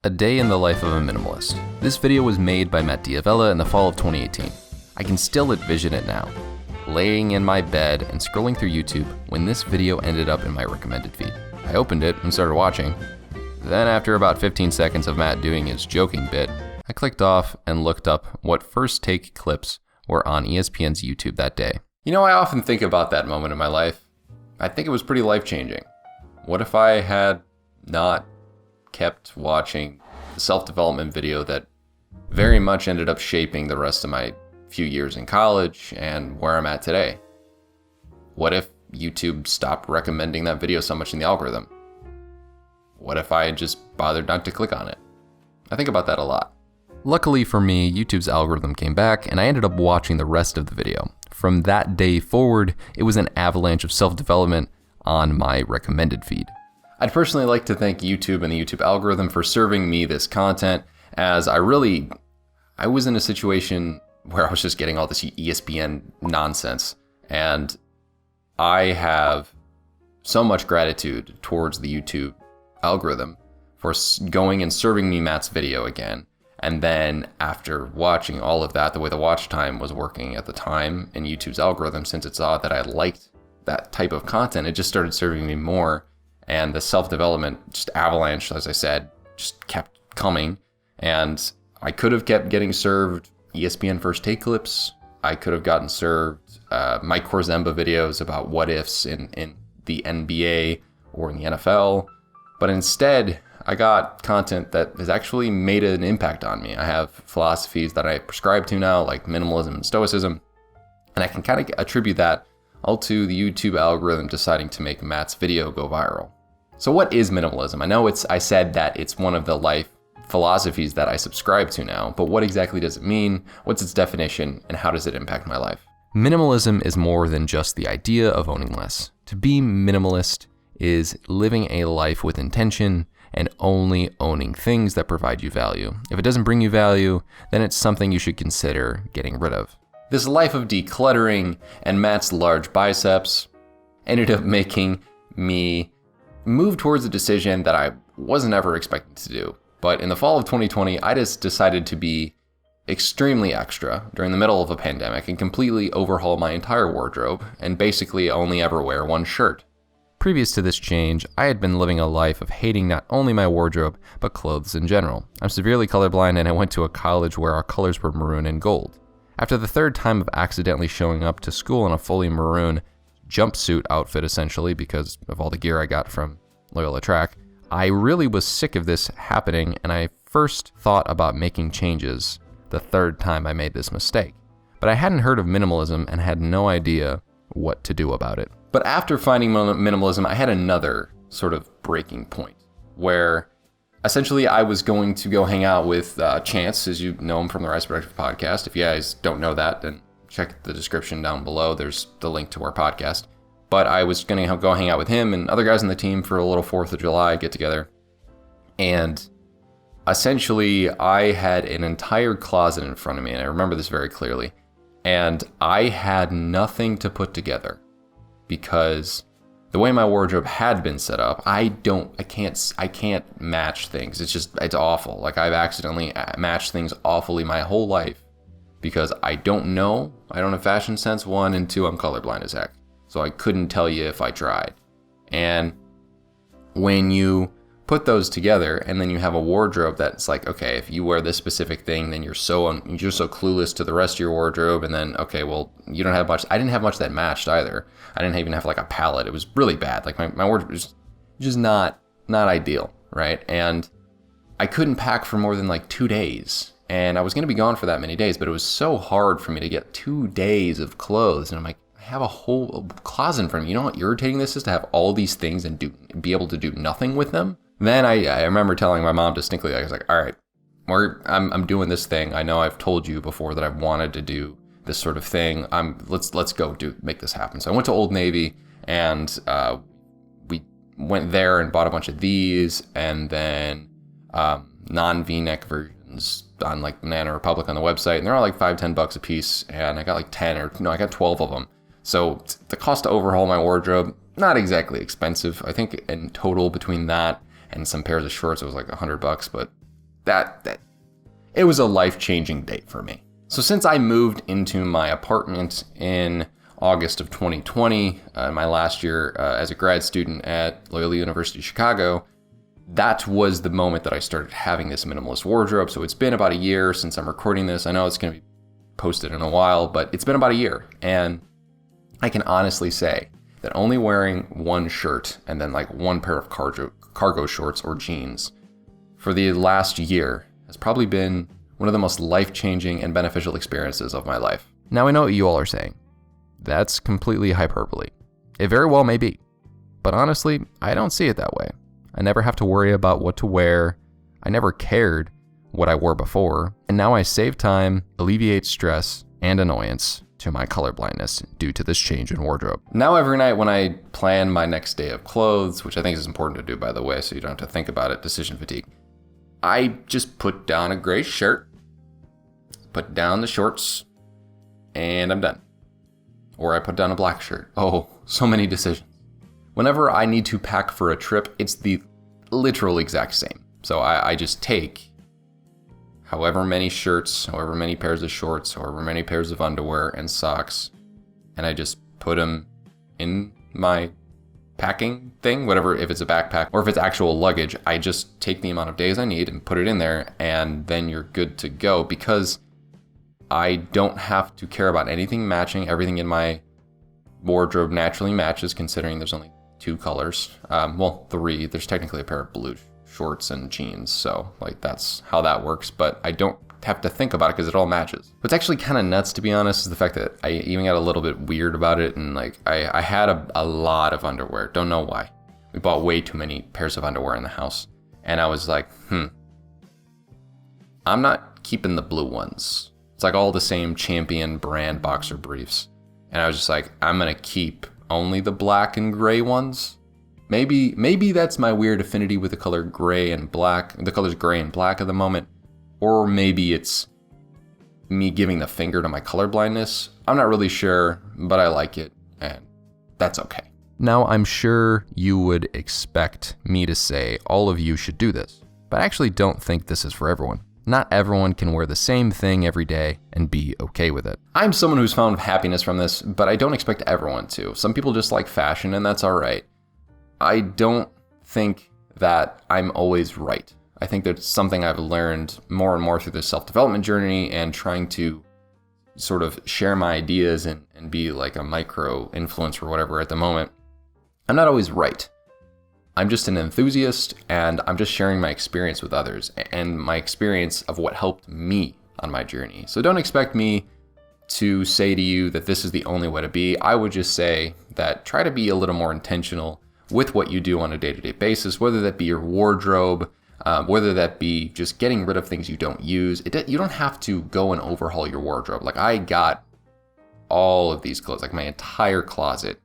A Day in the Life of a Minimalist. This video was made by Matt Diavella in the fall of 2018. I can still envision it now, laying in my bed and scrolling through YouTube when this video ended up in my recommended feed. I opened it and started watching. Then after about 15 seconds of Matt doing his joking bit, I clicked off and looked up what first take clips were on ESPN's YouTube that day. You know, I often think about that moment in my life. I think it was pretty life-changing. What if I had not kept watching the self-development video that very much ended up shaping the rest of my few years in college and where I'm at today? What if YouTube stopped recommending that video so much in the algorithm? What if I had just bothered not to click on it? I think about that a lot. Luckily for me, YouTube's algorithm came back and I ended up watching the rest of the video. From that day forward, it was an avalanche of self-development on my recommended feed. I'd personally like to thank YouTube and the YouTube algorithm for serving me this content, as I was in a situation where I was just getting all this ESPN nonsense, and I have so much gratitude towards the YouTube algorithm for going and serving me Matt's video again. And then after watching all of that, the way the watch time was working at the time in YouTube's algorithm, since it saw that I liked that type of content, it just started serving me more. And the self-development just avalanche, as I said, just kept coming. And I could have kept getting served ESPN First Take clips. I could have gotten served Mike Korzemba videos about what ifs in the NBA or in the NFL. But instead, I got content that has actually made an impact on me. I have philosophies that I prescribe to now, like minimalism and stoicism. And I can kind of attribute that all to the YouTube algorithm deciding to make Matt's video go viral. So what is minimalism? I know I said that it's one of the life philosophies that I subscribe to now, but what exactly does it mean? What's its definition, and how does it impact my life? Minimalism is more than just the idea of owning less. To be minimalist is living a life with intention and only owning things that provide you value. If it doesn't bring you value, then it's something you should consider getting rid of. This life of decluttering and Matt's large biceps ended up making me move towards a decision that I wasn't ever expecting to do. But in the fall of 2020, I just decided to be extremely extra during the middle of a pandemic and completely overhaul my entire wardrobe and basically only ever wear one shirt. Previous to this change, I had been living a life of hating not only my wardrobe, but clothes in general. I'm severely colorblind and I went to a college where our colors were maroon and gold. After the third time of accidentally showing up to school in a fully maroon jumpsuit outfit, essentially, because of all the gear I got from Loyola Track, I really was sick of this happening, and I first thought about making changes the third time I made this mistake. But I hadn't heard of minimalism and had no idea what to do about it. But after finding minimalism, I had another sort of breaking point where essentially I was going to go hang out with Chance, as you know him from the Rise Productive podcast. If you guys don't know that, then check the description down below. There's the link to our podcast. But I was going to go hang out with him and other guys on the team for a little 4th of July get together. And essentially, I had an entire closet in front of me, and I remember this very clearly. And I had nothing to put together because the way my wardrobe had been set up, I can't match things. It's awful. Like, I've accidentally matched things awfully my whole life because I don't have fashion sense, 1, and 2, I'm colorblind as heck. So I couldn't tell you if I tried. And when you put those together and then you have a wardrobe that's like, okay, if you wear this specific thing, then you're so clueless to the rest of your wardrobe. And then, okay, well, you don't have much. I didn't have much that matched either. I didn't even have like a palette. It was really bad. Like my wardrobe was just not ideal, right? And I couldn't pack for more than like 2 days. And I was going to be gone for that many days, but it was so hard for me to get 2 days of clothes. And I'm like, I have a whole closet in front of me. You know how irritating this is to have all these things and be able to do nothing with them? Then I remember telling my mom distinctly, I was like, all right, I'm doing this thing. I know I've told you before that I've wanted to do this sort of thing. Let's go make this happen. So I went to Old Navy and we went there and bought a bunch of these and then non-V-neck versions on like Banana Republic on the website. And they're all like $5-10 a piece. And I got like I got 12 of them. So the cost to overhaul my wardrobe, not exactly expensive. I think in total between that and some pairs of shorts, it was like $100, but it was a life-changing date for me. So since I moved into my apartment in August of 2020, my last year as a grad student at Loyola University Chicago, that was the moment that I started having this minimalist wardrobe. So it's been about a year since I'm recording this. I know it's going to be posted in a while, but it's been about a year. And I can honestly say that only wearing one shirt and then like one pair of cargo shorts or jeans for the last year has probably been one of the most life-changing and beneficial experiences of my life. Now I know what you all are saying. That's completely hyperbole. It very well may be. But honestly, I don't see it that way. I never have to worry about what to wear. I never cared what I wore before. And now I save time, alleviate stress and annoyance to my colorblindness due to this change in wardrobe. Now every night when I plan my next day of clothes, which I think is important to do by the way, so you don't have to think about it, decision fatigue, I just put down a gray shirt, put down the shorts, and I'm done. Or I put down a black shirt. Oh, so many decisions. Whenever I need to pack for a trip, it's the literal exact same. So I just take however many shirts, however many pairs of shorts, however many pairs of underwear and socks, and I just put them in my packing thing, whatever, if it's a backpack or if it's actual luggage, I just take the amount of days I need and put it in there, and then you're good to go because I don't have to care about anything matching. Everything in my wardrobe naturally matches considering there's only 2 colors. Well, 3. There's technically a pair of blue shorts and jeans, so like that's how that works, but I don't have to think about it because it all matches. What's actually kind of nuts, to be honest, is the fact that I even got a little bit weird about it, and like I had a lot of underwear. Don't know why. We bought way too many pairs of underwear in the house, and I was like, I'm not keeping the blue ones. It's like all the same Champion brand boxer briefs, and I was just like, I'm gonna keep only the black and gray ones. Maybe that's my weird affinity with the color gray and black, the colors gray and black at the moment. Or maybe it's me giving the finger to my colorblindness. I'm not really sure, but I like it, and that's okay. Now, I'm sure you would expect me to say all of you should do this, but I actually don't think this is for everyone. Not everyone can wear the same thing every day and be okay with it. I'm someone who's found happiness from this, but I don't expect everyone to. Some people just like fashion, and that's all right. I don't think that I'm always right. I think that's something I've learned more and more through this self-development journey and trying to sort of share my ideas and be like a micro influencer or whatever at the moment. I'm not always right. I'm just an enthusiast, and I'm just sharing my experience with others and my experience of what helped me on my journey. So don't expect me to say to you that this is the only way to be. I would just say that try to be a little more intentional with what you do on a day-to-day basis, whether that be your wardrobe, whether that be just getting rid of things you don't use. You don't have to go and overhaul your wardrobe. Like I got all of these clothes, like my entire closet,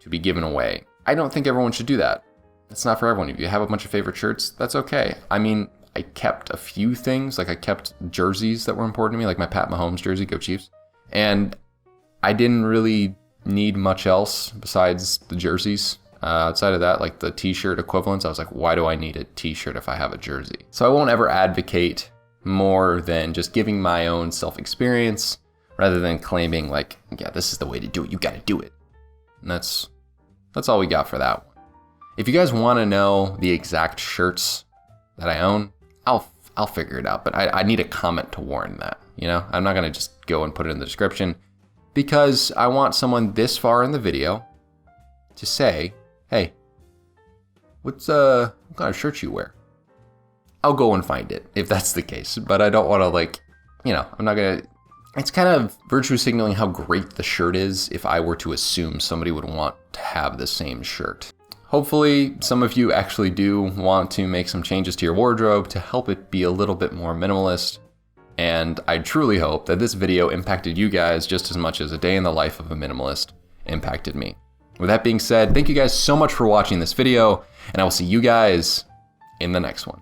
to be given away. I don't think everyone should do that. That's not for everyone. If you have a bunch of favorite shirts, that's okay. I mean, I kept a few things, like I kept jerseys that were important to me, like my Pat Mahomes jersey, Go Chiefs. And I didn't really need much else besides the jerseys. Outside of that, like the t-shirt equivalents, I was like, why do I need a t-shirt if I have a jersey? So I won't ever advocate more than just giving my own self-experience rather than claiming like, yeah, this is the way to do it. You got to do it. And that's all we got for that one. If you guys want to know the exact shirts that I own, I'll figure it out. But I need a comment to warn that, you know? I'm not going to just go and put it in the description because I want someone this far in the video to say, hey, what kind of shirt you wear? I'll go and find it if that's the case. But I don't want to like, you know, I'm not going to, it's kind of virtue signaling how great the shirt is if I were to assume somebody would want to have the same shirt. Hopefully some of you actually do want to make some changes to your wardrobe to help it be a little bit more minimalist. And I truly hope that this video impacted you guys just as much as a day in the life of a minimalist impacted me. With that being said, thank you guys so much for watching this video, and I will see you guys in the next one.